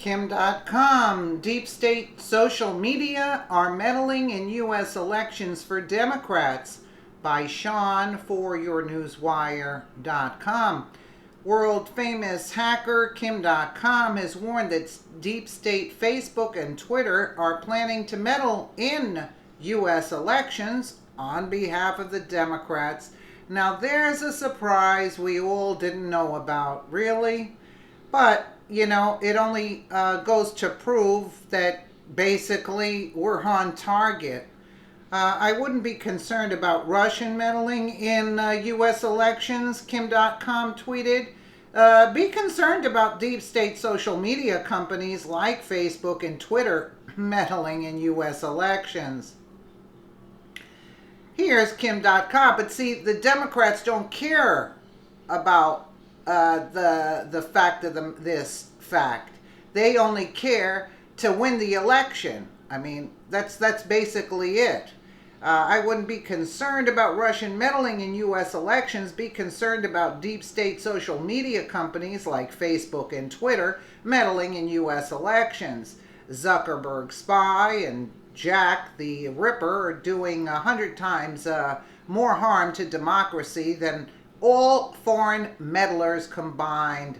Kim.com. Deep state social media are meddling in U.S. elections for Democrats. By Sean for yournewswire.com. World famous hacker Kim.com has warned that deep state Facebook and Twitter are planning to meddle in U.S. elections on behalf of the Democrats. Now there's a surprise we all didn't know about, really. But, it only goes to prove that basically we're on target. I wouldn't be concerned about Russian meddling in U.S. elections, Kim.com tweeted. Be concerned about deep state social media companies like Facebook and Twitter meddling in U.S. elections. Here's Kim.com. But see, the Democrats don't care about the fact of this fact. They only care to win the election. I mean, that's basically it. I wouldn't be concerned about Russian meddling in U.S. elections. Be concerned about deep state social media companies like Facebook and Twitter meddling in U.S. elections. Zuckerberg spy and Jack the Ripper are doing 100 times more harm to democracy than all foreign meddlers combined.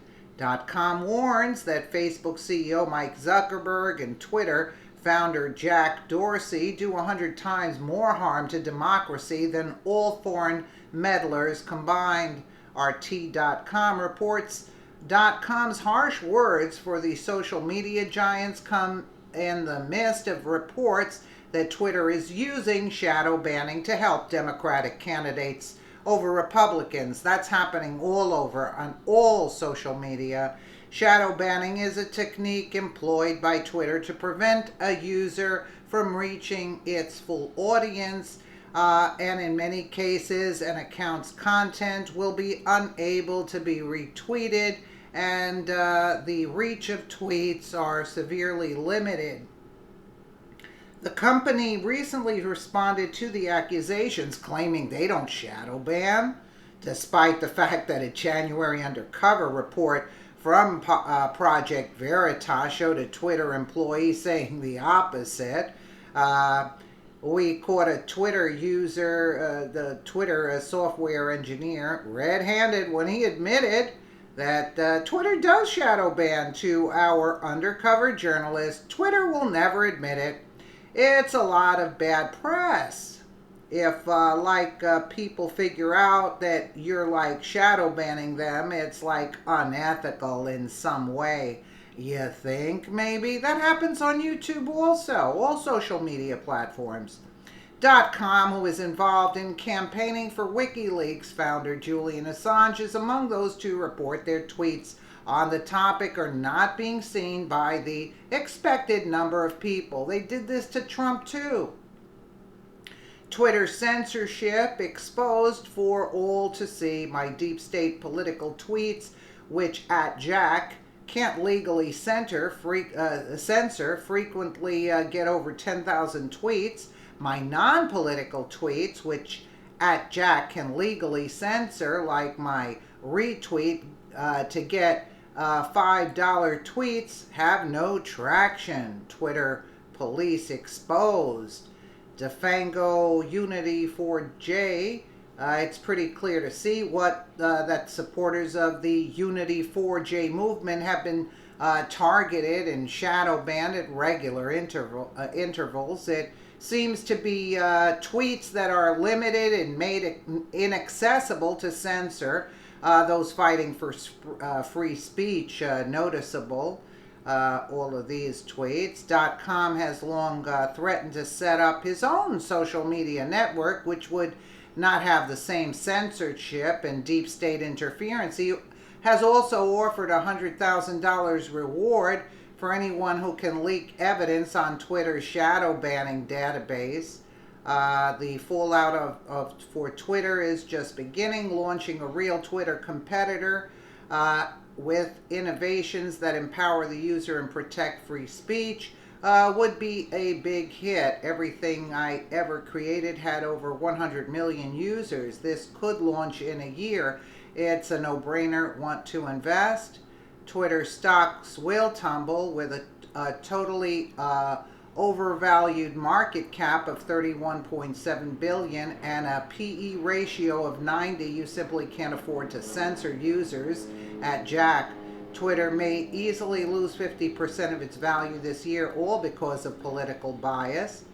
.com warns that Facebook CEO Mike Zuckerberg and Twitter founder Jack Dorsey do 100 times more harm to democracy than all foreign meddlers combined. RT.com reports .com's harsh words for the social media giants come in the midst of reports that Twitter is using shadow banning to help Democratic candidates over Republicans. That's happening all over on all social media. Shadow banning is a technique employed by Twitter to prevent a user from reaching its full audience, and in many cases, an account's content will be unable to be retweeted, and the reach of tweets are severely limited. The company recently responded to the accusations, claiming they don't shadow ban, despite the fact that a January undercover report from Project Veritas showed a Twitter employee saying the opposite. We caught a Twitter user, the Twitter software engineer, red-handed when he admitted that Twitter does shadow ban to our undercover journalist. Twitter will never admit it. It's a lot of bad press. If people figure out that you're shadow banning them, it's unethical in some way. You think maybe? That happens on YouTube also, all social media platforms. .com, who is involved in campaigning for WikiLeaks founder Julian Assange, is among those to report their tweets on the topic are not being seen by the expected number of people. They did this to Trump too. Twitter censorship exposed for all to see. My deep state political tweets, which @Jack can't legally censor, frequently get over 10,000 tweets. My non-political tweets, which @Jack can legally censor, like my retweet to get $5 tweets, have no traction. Twitter police exposed. Defango Unity 4J. It's pretty clear to see that supporters of the Unity 4J movement have been targeted and shadow banned at regular intervals. It seems to be tweets that are limited and made inaccessible to censor. Those fighting for free speech noticeable. All of these tweets. .com has long threatened to set up his own social media network, which would not have the same censorship and deep state interference. He has also offered a $100,000 reward for anyone who can leak evidence on Twitter's shadow banning database. The fallout for Twitter is just beginning, launching a real Twitter competitor with innovations that empower the user and protect free speech would be a big hit. Everything I ever created had over 100 million users. This could launch in a year. It's a no-brainer. Want to invest? Twitter stocks will tumble with a totally overvalued market cap of 31.7 billion and a PE ratio of 90. You simply can't afford to censor users at Jack. Twitter may easily lose 50% of its value this year, all because of political bias.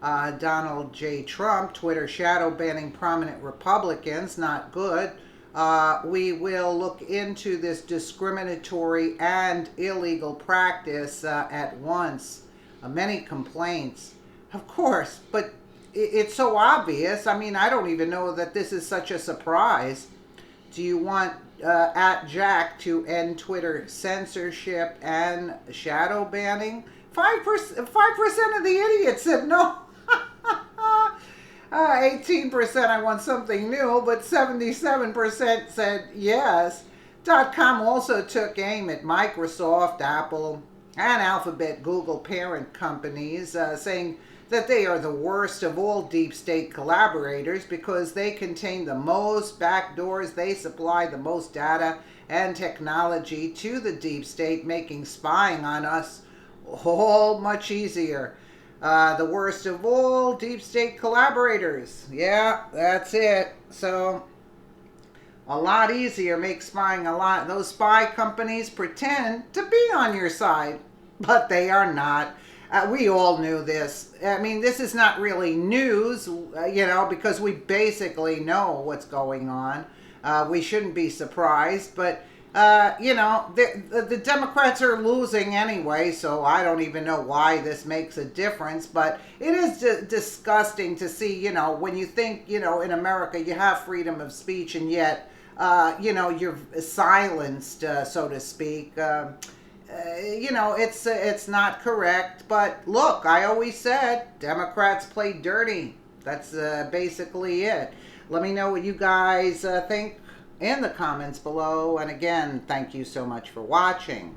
Donald J. Trump, Twitter shadow banning prominent Republicans, not good. We will look into this discriminatory and illegal practice at once. Many complaints, of course, but it's so obvious. I mean, I don't even know that this is such a surprise. Do you want at Jack to end Twitter censorship and shadow banning? 5% of the idiots said no. 18% I want something new, but 77% said yes. .com also took aim at Microsoft, Apple, and Alphabet Google parent companies, saying that they are the worst of all deep state collaborators because they contain the most backdoors, they supply the most data and technology to the deep state, making spying on us all much easier. The worst of all deep state collaborators. Yeah, that's it. So, a lot easier, make spying a lot. Those spy companies pretend to be on your side, but they are not. We all knew this. I mean, this is not really news, because we basically know what's going on. We shouldn't be surprised, but the Democrats are losing anyway, so I don't even know why this makes a difference, but it is disgusting to see, when you think, in America you have freedom of speech and yet, you're silenced, so to speak. It's not correct, but look, I always said Democrats play dirty. That's basically it. Let me know what you guys think in the comments below. And again, thank you so much for watching.